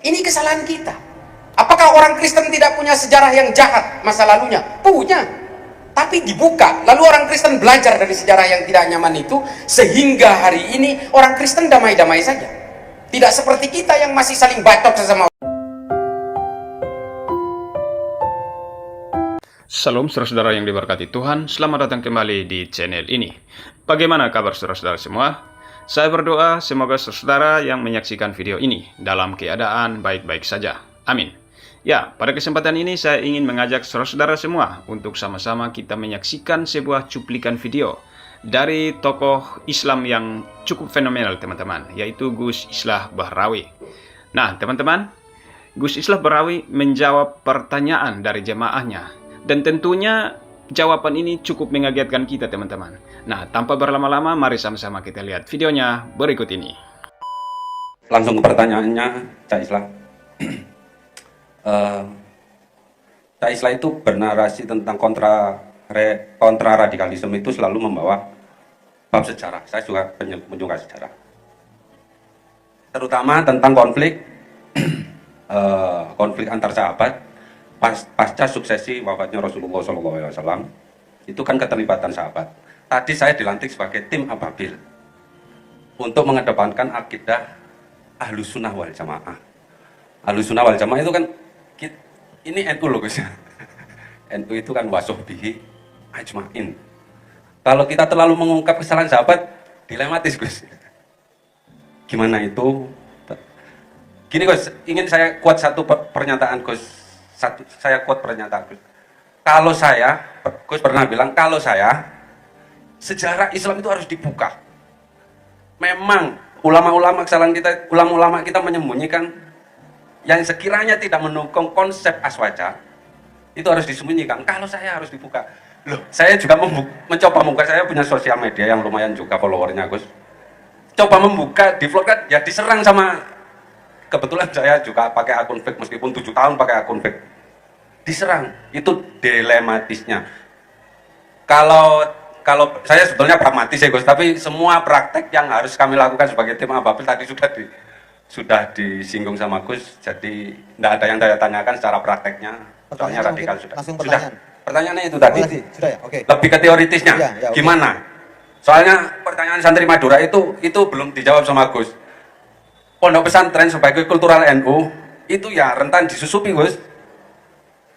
Ini kesalahan kita. Apakah orang Kristen tidak punya sejarah yang jahat masa lalunya? Punya. Tapi dibuka. Lalu orang Kristen belajar dari sejarah yang tidak nyaman itu, sehingga hari ini orang Kristen damai-damai saja. Tidak seperti kita yang masih saling bacok sesama. Salam saudara-saudara yang diberkati Tuhan, selamat datang kembali di channel ini. Bagaimana kabar saudara-saudara semua? Saya berdoa semoga saudara yang menyaksikan video ini dalam keadaan baik-baik saja. Amin. Ya, pada kesempatan ini saya ingin mengajak saudara-saudara semua untuk sama-sama kita menyaksikan sebuah cuplikan video dari tokoh Islam yang cukup fenomenal teman-teman, yaitu Gus Islah Bahrawi. Nah teman-teman, Gus Islah Bahrawi menjawab pertanyaan dari jemaahnya, dan tentunya jawaban ini cukup mengagetkan kita teman-teman. Nah, tanpa berlama-lama, mari sama-sama kita lihat videonya berikut ini. Langsung ke pertanyaannya, Cak Islah. Cak Islah itu bernarasi tentang kontra radikalisme itu selalu membawa bab sejarah. Saya juga menyuka sejarah. Terutama tentang konflik konflik antar sahabat pasca suksesi wafatnya Rasulullah SAW. Itu kan keterlibatan sahabat. Tadi saya dilantik sebagai tim Ababil untuk mengedepankan akidah Ahlus Sunnah wal Jamaah. Ahlus Sunnah wal Jamaah itu kan, ini NU loh Gus. NU itu kan wasuhbihi ajmain. Kalau kita terlalu mengungkap kesalahan sahabat, dilematis Gus. Gimana itu? Gini Gus, ingin saya quote satu pernyataan Gus. Saya quote pernyataan Gus. Kalau saya, Gus pernah bilang, kalau saya, sejarah Islam itu harus dibuka. Memang ulama-ulama kesalahan kita, ulama-ulama kita menyembunyikan yang sekiranya tidak mendukung konsep aswaja, itu harus disembunyikan. Kalau saya harus dibuka. Loh, saya juga mencoba membuka, saya punya sosial media yang lumayan juga followernya Gus. Coba membuka, di vlog kan, ya diserang sama, kebetulan saya juga pakai akun fake, meskipun 7 tahun pakai akun fake. Diserang, itu dilematisnya. Kalau saya sebetulnya pragmatis ya Gus, tapi semua praktek yang harus kami lakukan sebagai tim Ababil tadi sudah disinggung sama Gus, jadi tidak ada yang saya tanyakan secara prakteknya. Soalnya radikal sudah. Pertanyaannya itu tadi. Sudah ya, oke. Lebih ke teoritisnya, ya, okay. Gimana? Soalnya pertanyaan santri Madura itu belum dijawab sama Gus. Pondok pesantren sebagai kultural NU itu ya rentan disusupi Gus.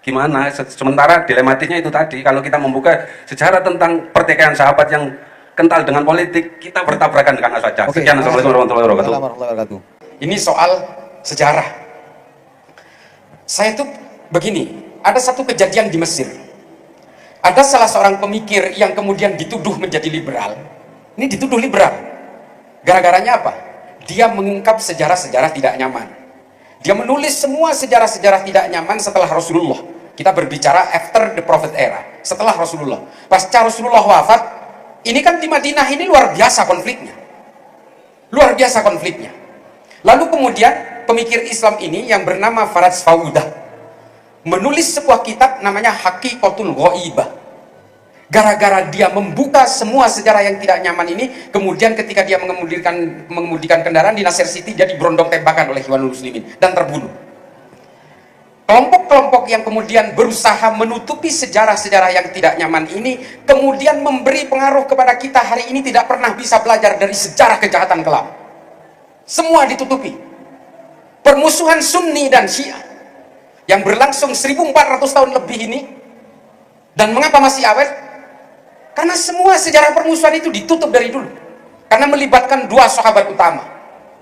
Gimana? Sementara dilematisnya itu tadi, kalau kita membuka sejarah tentang pertikaian sahabat yang kental dengan politik, kita bertabrakan dengan aswaja. Sekian, assalamualaikum warahmatullahi wabarakatuh. Ini soal sejarah. Saya tuh begini, ada satu kejadian di Mesir. Ada salah seorang pemikir yang kemudian dituduh menjadi liberal. Ini dituduh liberal. Gara-garanya apa? Dia mengungkap sejarah-sejarah tidak nyaman. Dia menulis semua sejarah-sejarah tidak nyaman setelah Rasulullah. Kita berbicara after the prophet era, setelah Rasulullah. Pasca Rasulullah wafat, ini kan di Madinah ini luar biasa konfliknya. Luar biasa konfliknya. Lalu kemudian pemikir Islam ini yang bernama Faraj Faudah menulis sebuah kitab namanya Haqiqatul Ghaibah. Gara-gara dia membuka semua sejarah yang tidak nyaman ini, kemudian ketika dia mengemudikan kendaraan di Nasir City, dia diberondong tembakan oleh Ikhwanul Muslimin dan terbunuh. Kelompok-kelompok yang kemudian berusaha menutupi sejarah-sejarah yang tidak nyaman ini, kemudian memberi pengaruh kepada kita hari ini tidak pernah bisa belajar dari sejarah kejahatan kelam. Semua ditutupi. Permusuhan Sunni dan Syiah yang berlangsung 1400 tahun lebih ini, dan mengapa masih awet? Karena semua sejarah permusuhan itu ditutup dari dulu. Karena melibatkan dua sahabat utama,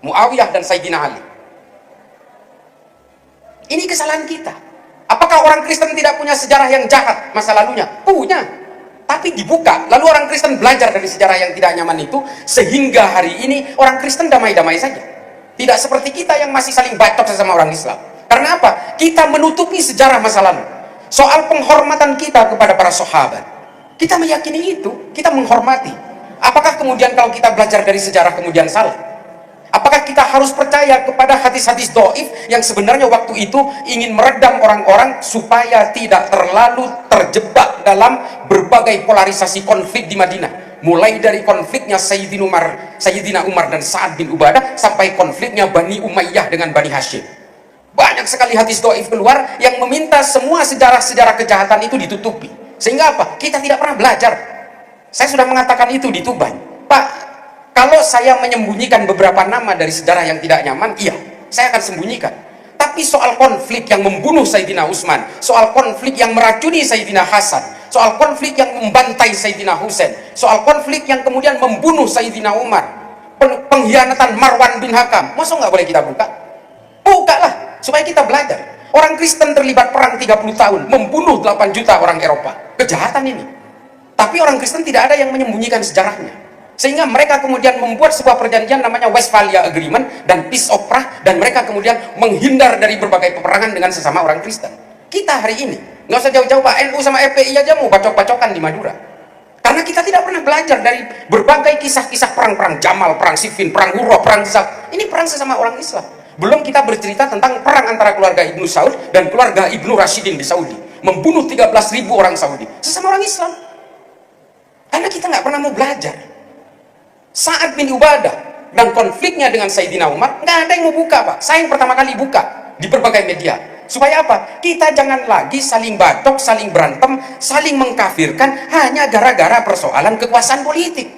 Muawiyah dan Sayyidina Ali. Ini kesalahan kita. Apakah orang Kristen tidak punya sejarah yang jahat masa lalunya? Punya. Tapi dibuka. Lalu orang Kristen belajar dari sejarah yang tidak nyaman itu, sehingga hari ini orang Kristen damai-damai saja. Tidak seperti kita yang masih saling bacok sesama orang Islam. Karena apa? Kita menutupi sejarah masa lalu. Soal penghormatan kita kepada para sahabat, kita meyakini itu, kita menghormati. Apakah kemudian kalau kita belajar dari sejarah kemudian salah? Apakah kita harus percaya kepada hadis-hadis dhaif yang sebenarnya waktu itu ingin meredam orang-orang supaya tidak terlalu terjebak dalam berbagai polarisasi konflik di Madinah? Mulai dari konfliknya Sayyidina Umar dan Sa'ad bin Ubadah sampai konfliknya Bani Umayyah dengan Bani Hashim. Banyak sekali hadis dhaif keluar yang meminta semua sejarah-sejarah kejahatan itu ditutupi. Sehingga apa? Kita tidak pernah belajar. Saya sudah mengatakan itu di Tuban. Pak, kalau saya menyembunyikan beberapa nama dari sejarah yang tidak nyaman, iya, saya akan sembunyikan. Tapi soal konflik yang membunuh Sayyidina Utsman, soal konflik yang meracuni Sayyidina Hasan, soal konflik yang membantai Sayyidina Husain, soal konflik yang kemudian membunuh Sayyidina Umar, pengkhianatan Marwan bin Hakam, masa nggak boleh kita buka? Bukalah, supaya kita belajar. Orang Kristen terlibat perang 30 tahun, membunuh 8 juta orang Eropa. Kejahatan ini. Tapi orang Kristen tidak ada yang menyembunyikan sejarahnya. Sehingga mereka kemudian membuat sebuah perjanjian namanya Westphalia Agreement dan Peace of Prague, dan mereka kemudian menghindar dari berbagai peperangan dengan sesama orang Kristen. Kita hari ini, nggak usah jauh-jauh Pak, NU sama FPI aja mau bacok-bacokan di Madura. Karena kita tidak pernah belajar dari berbagai kisah-kisah perang-perang Jamal, perang Siffin, perang Hurrah, perang Zab. Ini perang sesama orang Islam. Belum kita bercerita tentang perang antara keluarga Ibnu Saud dan keluarga Ibnu Rashidin di Saudi. Membunuh 13.000 orang Saudi. Sesama orang Islam. Karena kita nggak pernah mau belajar. Sa'ad bin Ubadah dan konfliknya dengan Sayyidina Umar, nggak ada yang mau buka Pak. Saya yang pertama kali buka di berbagai media. Supaya apa? Kita jangan lagi saling batok, saling berantem, saling mengkafirkan hanya gara-gara persoalan kekuasaan politik.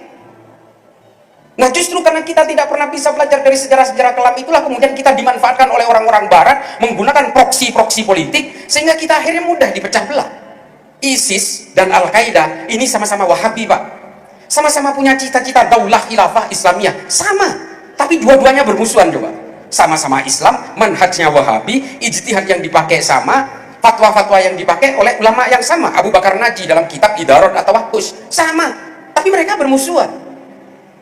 Nah justru karena kita tidak pernah bisa belajar dari sejarah-sejarah kelam itulah kemudian kita dimanfaatkan oleh orang-orang barat menggunakan proksi-proksi politik sehingga kita akhirnya mudah dipecah belah. ISIS dan Al-Qaeda ini sama-sama Wahabi Pak, sama-sama punya cita-cita daulah khilafah Islamiyah, sama, tapi dua-duanya bermusuhan coba. Sama-sama Islam, manhajnya Wahabi, ijtihad yang dipakai sama, fatwa-fatwa yang dipakai oleh ulama yang sama. Abu Bakar Naji dalam kitab Idarat atau Wahus sama, tapi mereka bermusuhan.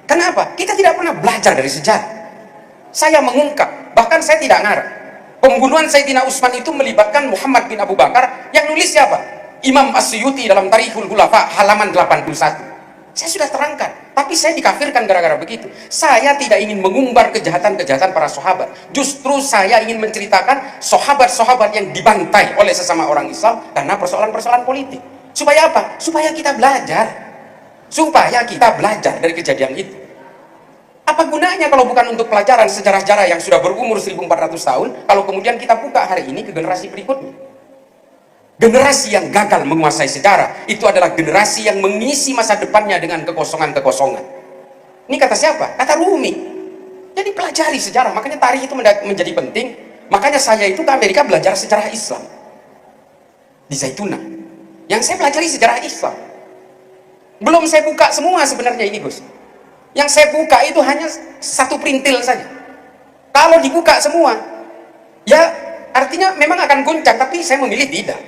Kenapa? Kita tidak pernah belajar dari sejarah. Saya mengungkap, bahkan saya tidak ngarang. Pembunuhan Sayyidina Utsman itu melibatkan Muhammad bin Abu Bakar, yang nulis siapa? Imam As-Suyuti dalam Tarikhul Khulafa halaman 81. Saya sudah terangkan, tapi saya dikafirkan gara-gara begitu. Saya tidak ingin mengumbar kejahatan-kejahatan para sahabat. Justru saya ingin menceritakan sahabat-sahabat yang dibantai oleh sesama orang Islam karena persoalan-persoalan politik. Supaya apa? Supaya kita belajar. Supaya kita belajar dari kejadian itu. Apa gunanya kalau bukan untuk pelajaran sejarah-sejarah yang sudah berumur 1400 tahun, kalau kemudian kita buka hari ini ke generasi berikutnya? Generasi yang gagal menguasai sejarah itu adalah generasi yang mengisi masa depannya dengan kekosongan-kekosongan. Ini kata siapa? Kata Rumi. Jadi pelajari sejarah, makanya tarikh itu menjadi penting. Makanya saya itu ke Amerika belajar sejarah Islam di Zaytuna. Yang saya pelajari sejarah Islam. Belum saya buka semua sebenarnya ini Gus. Yang saya buka itu hanya satu perintil saja. Kalau dibuka semua, ya artinya memang akan goncang, tapi saya memilih tidak.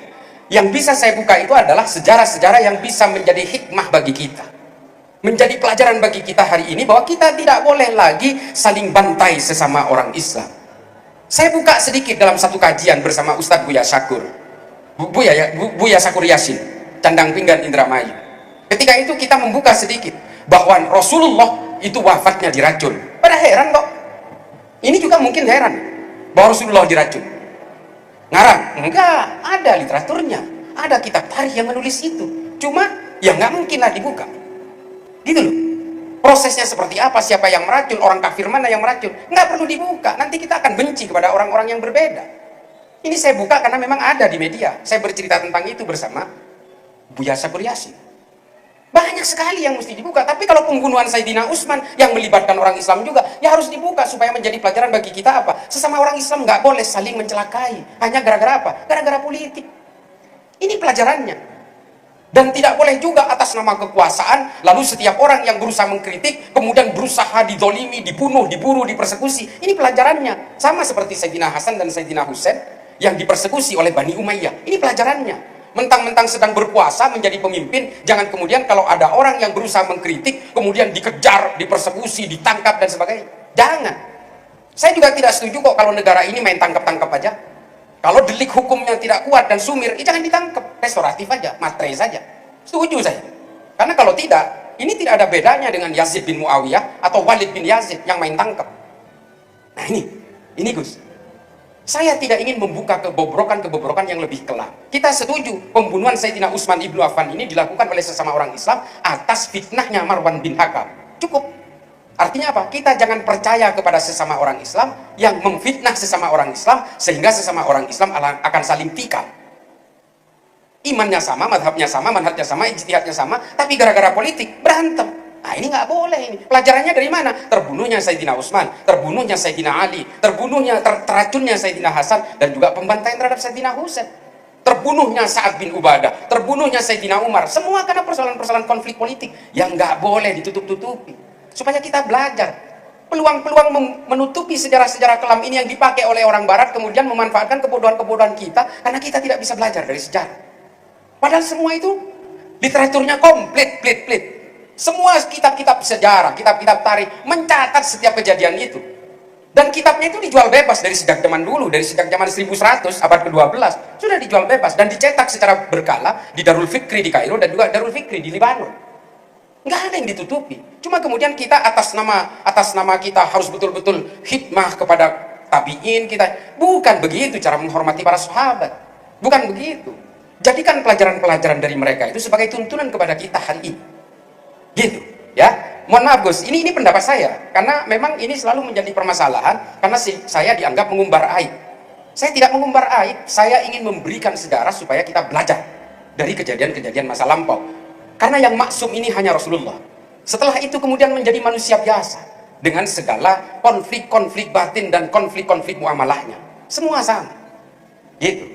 Yang bisa saya buka itu adalah sejarah-sejarah yang bisa menjadi hikmah bagi kita, menjadi pelajaran bagi kita hari ini bahwa kita tidak boleh lagi saling bantai sesama orang Islam. Saya buka sedikit dalam satu kajian bersama Ustadz Buya Syakur, Buya Syakur Yasin, Candang Pinggan Indramayu. Ketika itu kita membuka sedikit bahwa Rasulullah itu wafatnya diracun. Pada heran kok. Ini juga mungkin heran bahwa Rasulullah diracun. Ngarang? Enggak, ada literaturnya, ada kitab tarikh yang menulis itu. Cuma ya nggak mungkin lah dibuka. Gitu loh. Prosesnya seperti apa, siapa yang meracun, orang kafir mana yang meracun, nggak perlu dibuka. Nanti kita akan benci kepada orang-orang yang berbeda. Ini saya buka karena memang ada di media. Saya bercerita tentang itu bersama Buya Syakur Yasin. Banyak sekali yang mesti dibuka. Tapi kalau pembunuhan Sayyidina Utsman yang melibatkan orang Islam juga, ya harus dibuka supaya menjadi pelajaran bagi kita apa? Sesama orang Islam nggak boleh saling mencelakai. Hanya gara-gara apa? Gara-gara politik. Ini pelajarannya. Dan tidak boleh juga atas nama kekuasaan, lalu setiap orang yang berusaha mengkritik, kemudian berusaha didolimi, dibunuh, diburu, dipersekusi. Ini pelajarannya. Sama seperti Sayyidina Hasan dan Sayyidina Husain yang dipersekusi oleh Bani Umayyah. Ini pelajarannya. Mentang-mentang sedang berkuasa menjadi pemimpin, jangan kemudian kalau ada orang yang berusaha mengkritik kemudian dikejar, dipersekusi, ditangkap dan sebagainya. Jangan. Saya juga tidak setuju kok kalau negara ini main tangkap-tangkap aja. Kalau delik hukumnya tidak kuat dan sumir, jangan ditangkap, restoratif aja, matre saja. Setuju saya. Karena kalau tidak, ini tidak ada bedanya dengan Yazid bin Muawiyah atau Walid bin Yazid yang main tangkap. Nah ini Gus. Saya tidak ingin membuka kebobrokan-kebobrokan yang lebih kelam. Kita setuju pembunuhan Sayyidina Utsman ibnu Affan ini dilakukan oleh sesama orang Islam atas fitnahnya Marwan bin Hakam. Cukup. Artinya apa? Kita jangan percaya kepada sesama orang Islam yang memfitnah sesama orang Islam sehingga sesama orang Islam akan saling tikam. Imannya sama, madhabnya sama, manhajnya sama, ijtihadnya sama, tapi gara-gara politik berantem. Nah ini nggak boleh ini. Pelajarannya dari mana? Terbunuhnya Sayyidina Utsman, terbunuhnya Sayyidina Ali, terbunuhnya, teracunnya Sayyidina Hasan, dan juga pembantaian terhadap Sayyidina Husain. Terbunuhnya Sa'ad bin Ubadah, terbunuhnya Sayyidina Umar. Semua karena persoalan-persoalan konflik politik yang nggak boleh ditutup-tutupi. Supaya kita belajar peluang-peluang menutupi sejarah-sejarah kelam ini yang dipakai oleh orang barat, kemudian memanfaatkan kebodohan-kebodohan kita karena kita tidak bisa belajar dari sejarah. Padahal semua itu literaturnya komplit. Semua kitab-kitab sejarah, kitab-kitab tarikh mencatat setiap kejadian itu. Dan kitabnya itu dijual bebas dari sejak zaman dulu, dari sejak zaman 1100 abad ke-12 sudah dijual bebas dan dicetak secara berkala di Darul Fikri di Kairo dan juga Darul Fikri di Libanon. Nggak ada yang ditutupi. Cuma kemudian kita atas nama kita harus betul-betul khidmah kepada tabi'in kita. Bukan begitu cara menghormati para sahabat. Bukan begitu. Jadikan pelajaran-pelajaran dari mereka itu sebagai tuntunan kepada kita hari ini. Gitu, ya. Mohon maaf Gus, ini pendapat saya karena memang ini selalu menjadi permasalahan karena saya dianggap mengumbar aib. Saya tidak mengumbar aib, saya ingin memberikan sejarah supaya kita belajar dari kejadian-kejadian masa lampau. Karena yang maksum ini hanya Rasulullah. Setelah itu kemudian menjadi manusia biasa dengan segala konflik-konflik batin dan konflik-konflik muamalahnya. Semua sama. Gitu.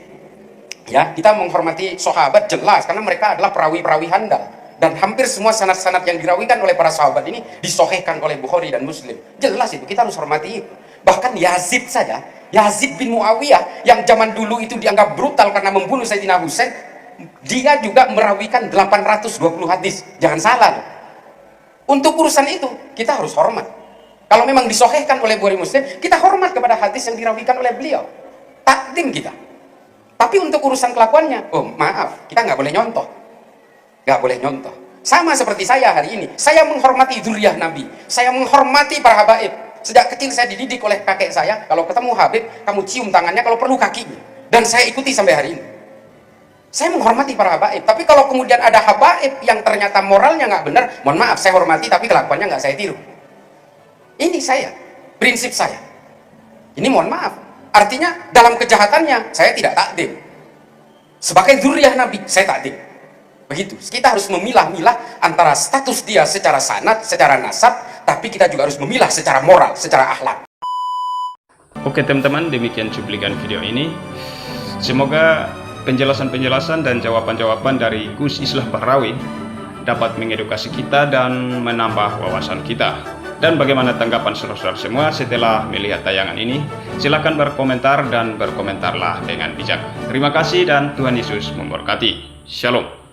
Ya, kita menghormati sahabat jelas karena mereka adalah perawi-perawi handal dan hampir semua sanad-sanad yang dirawikan oleh para sahabat ini disohihkan oleh Bukhari dan Muslim. Jelas itu, kita harus hormati itu. Bahkan Yazid saja, Yazid bin Muawiyah yang zaman dulu itu dianggap brutal karena membunuh Sayyidina Husain, dia juga merawikan 820 hadis. Jangan salah loh. Untuk urusan itu kita harus hormat. Kalau memang disohihkan oleh Bukhari Muslim, kita hormat kepada hadis yang dirawikan oleh beliau. Takdim kita. Tapi untuk urusan kelakuannya, oh maaf, kita nggak boleh nyontoh. Nggak boleh nyontoh. Sama seperti saya hari ini. Saya menghormati dzurriyyah Nabi. Saya menghormati para habaib. Sejak kecil saya dididik oleh kakek saya, kalau ketemu habib, kamu cium tangannya, kalau perlu kakinya. Dan saya ikuti sampai hari ini. Saya menghormati para habaib, tapi kalau kemudian ada habaib yang ternyata moralnya nggak benar, mohon maaf, saya hormati tapi kelakuannya nggak saya tiru. Ini saya, prinsip saya. Ini mohon maaf, artinya dalam kejahatannya saya tidak takdim. Sebagai dzurriyyah Nabi, saya takdim. Begitu, kita harus memilah-milah antara status dia secara sanad, secara nasab, tapi kita juga harus memilah secara moral, secara akhlak. Oke teman-teman, demikian cuplikan video ini. Semoga penjelasan-penjelasan dan jawaban-jawaban dari Gus Islah Bahrawi dapat mengedukasi kita dan menambah wawasan kita. Dan bagaimana tanggapan saudara-saudara semua setelah melihat tayangan ini? Silakan berkomentar dan berkomentarlah dengan bijak. Terima kasih dan Tuhan Yesus memberkati. Shalom.